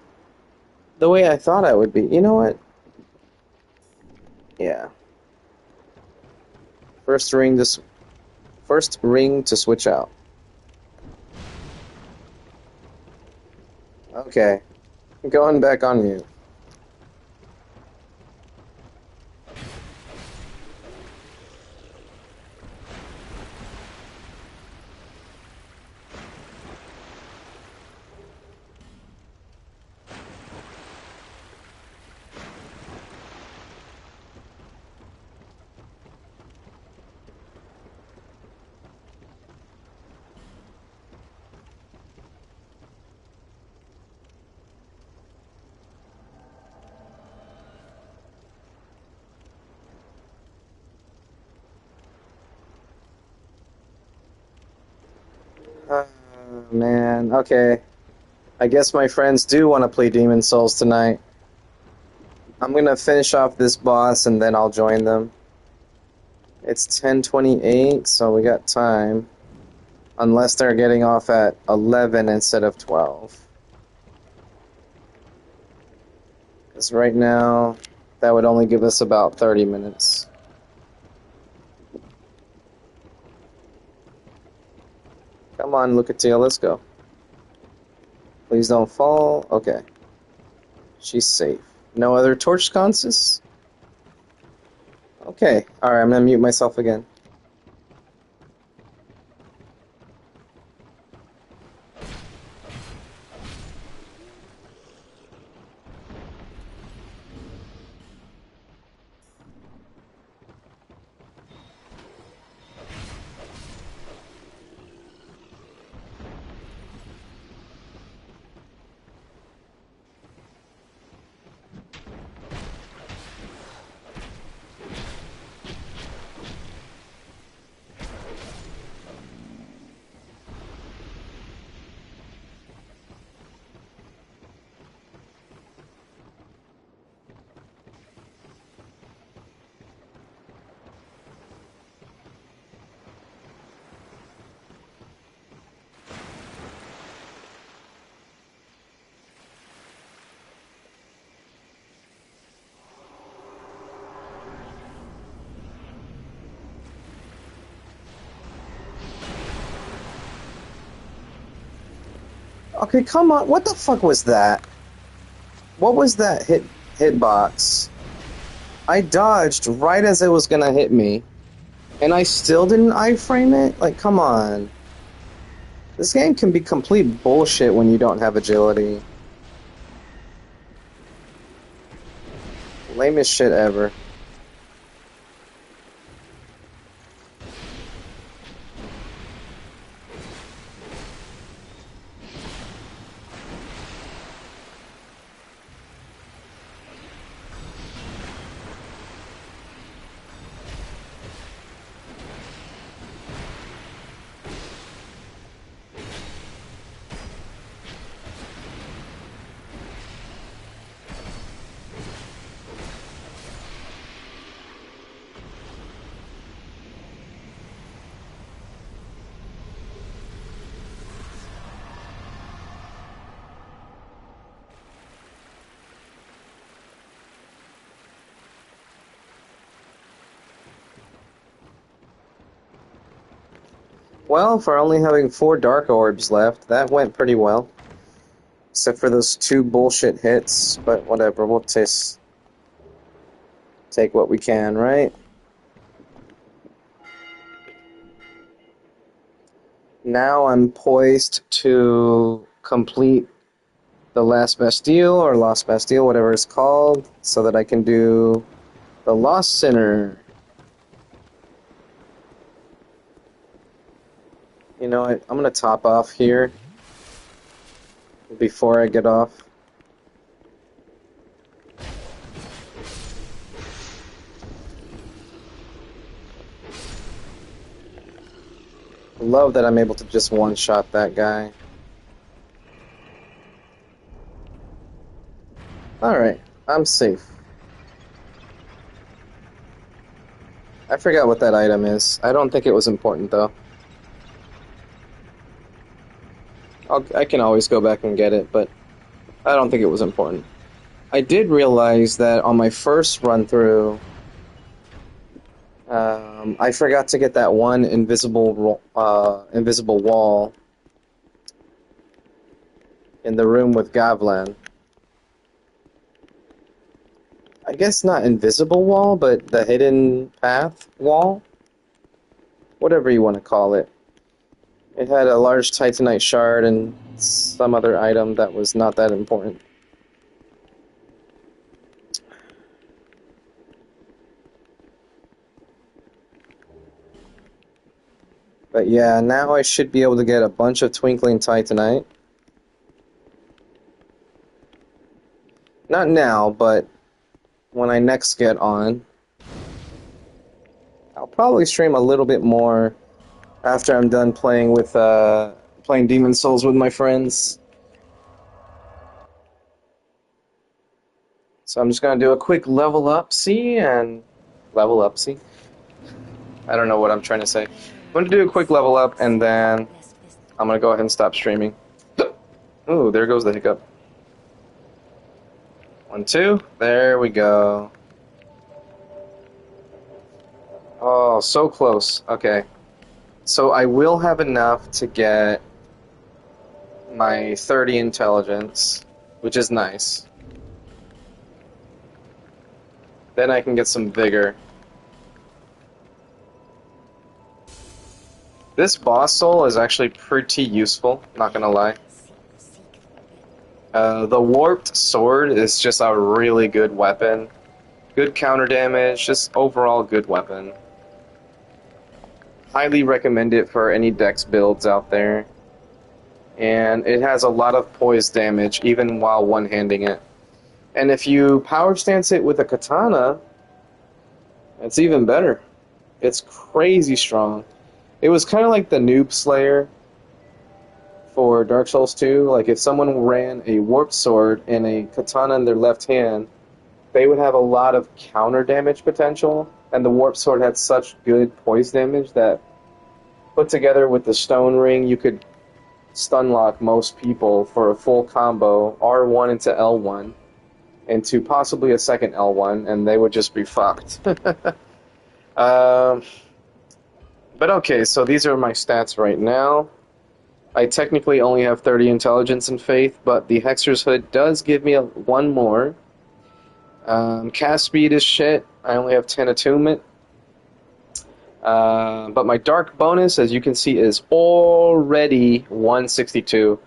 the way I thought I would be. You know what? Yeah. First ring to switch out. Okay. Going back on mute. Man, okay. I guess my friends do want to play Demon Souls tonight. I'm gonna finish off this boss and then I'll join them. It's 10:28, so we got time. Unless they're getting off at 11 instead of 12. Because right now, that would only give us about 30 minutes. Come on, Lucatia, let's go. Please don't fall. Okay. She's safe. No other torch sconces? Okay. Alright, I'm gonna mute myself again. Okay, come on. What the fuck was that? What was that hitbox? I dodged right as it was gonna hit me. And I still didn't iframe it? Like, come on. This game can be complete bullshit when you don't have agility. Lamest shit ever. Well, for only having 4 dark orbs left, that went pretty well. Except for those 2 bullshit hits, but whatever, we'll take what we can, right? Now I'm poised to complete the Last Bastille, or Lost Bastille, whatever it's called, so that I can do the Lost Sinner. You know what, I'm gonna top off here before I get off. Love that I'm able to just one-shot that guy. Alright, I'm safe. I forgot what that item is. I don't think it was important, though. I can always go back and get it, but I don't think it was important. I did realize that on my first run-through, I forgot to get that one invisible wall in the room with Gavlan. I guess not invisible wall, but the hidden path wall? Whatever you want to call it. It had a large titanite shard and some other item that was not that important. But yeah, now I should be able to get a bunch of twinkling titanite. Not now, but when I next get on. I'll probably stream a little bit more after I'm done playing with playing Demon Souls with my friends. So I'm just gonna do a quick level up, see, and level up, see. I don't know what I'm trying to say. I'm gonna do a quick level up, and then I'm gonna go ahead and stop streaming. Ooh, there goes the hiccup. 1, 2, there we go. Oh, so close. Okay. So I will have enough to get my 30 intelligence, which is nice. Then I can get some vigor. This boss soul is actually pretty useful, not gonna lie. The warped sword is just a really good weapon. Good counter damage, just overall good weapon. Highly recommend it for any dex builds out there. And it has a lot of poise damage, even while one-handing it. And if you power stance it with a katana, it's even better. It's crazy strong. It was kind of like the Noob Slayer for Dark Souls 2. Like, if someone ran a warped sword and a katana in their left hand, they would have a lot of counter damage potential, and the warped sword had such good poise damage that, put together with the stone ring, you could stun lock most people for a full combo, R1 into L1, into possibly a second L1, and they would just be fucked. But okay, so these are my stats right now. I technically only have 30 intelligence and faith, but the Hexer's Hood does give me one more. Cast speed is shit. I only have 10 attunement. But my dark bonus, as you can see, is already 162.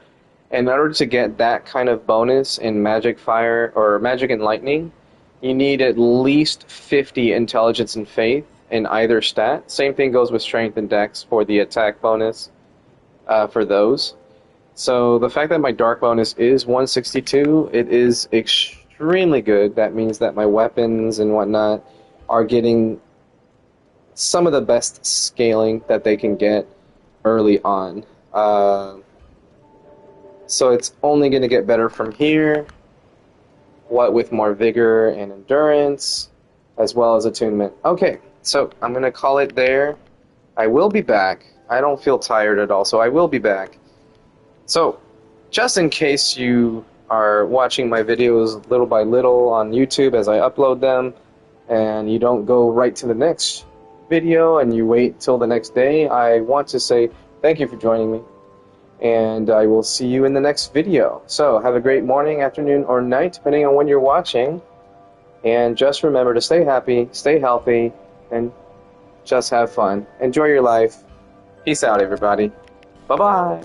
And in order to get that kind of bonus in Magic Fire or Magic and Lightning, you need at least 50 intelligence and faith in either stat. Same thing goes with strength and dex for the attack bonus for those. So the fact that my dark bonus is 162, it is extremely good. That means that my weapons and whatnot are getting some of the best scaling that they can get early on. So it's only going to get better from here, what with more vigor and endurance, as well as attunement. Okay, so I'm going to call it there. I will be back. I don't feel tired at all, so I will be back. So, just in case you are watching my videos little by little on YouTube as I upload them, and you don't go right to the next video and you wait till the next day, I want to say thank you for joining me, and I will see you in the next video. So have a great morning, afternoon, or night, depending on when you're watching, and just remember to stay happy, stay healthy, and just have fun. Enjoy your life. Peace out, everybody. Bye-bye.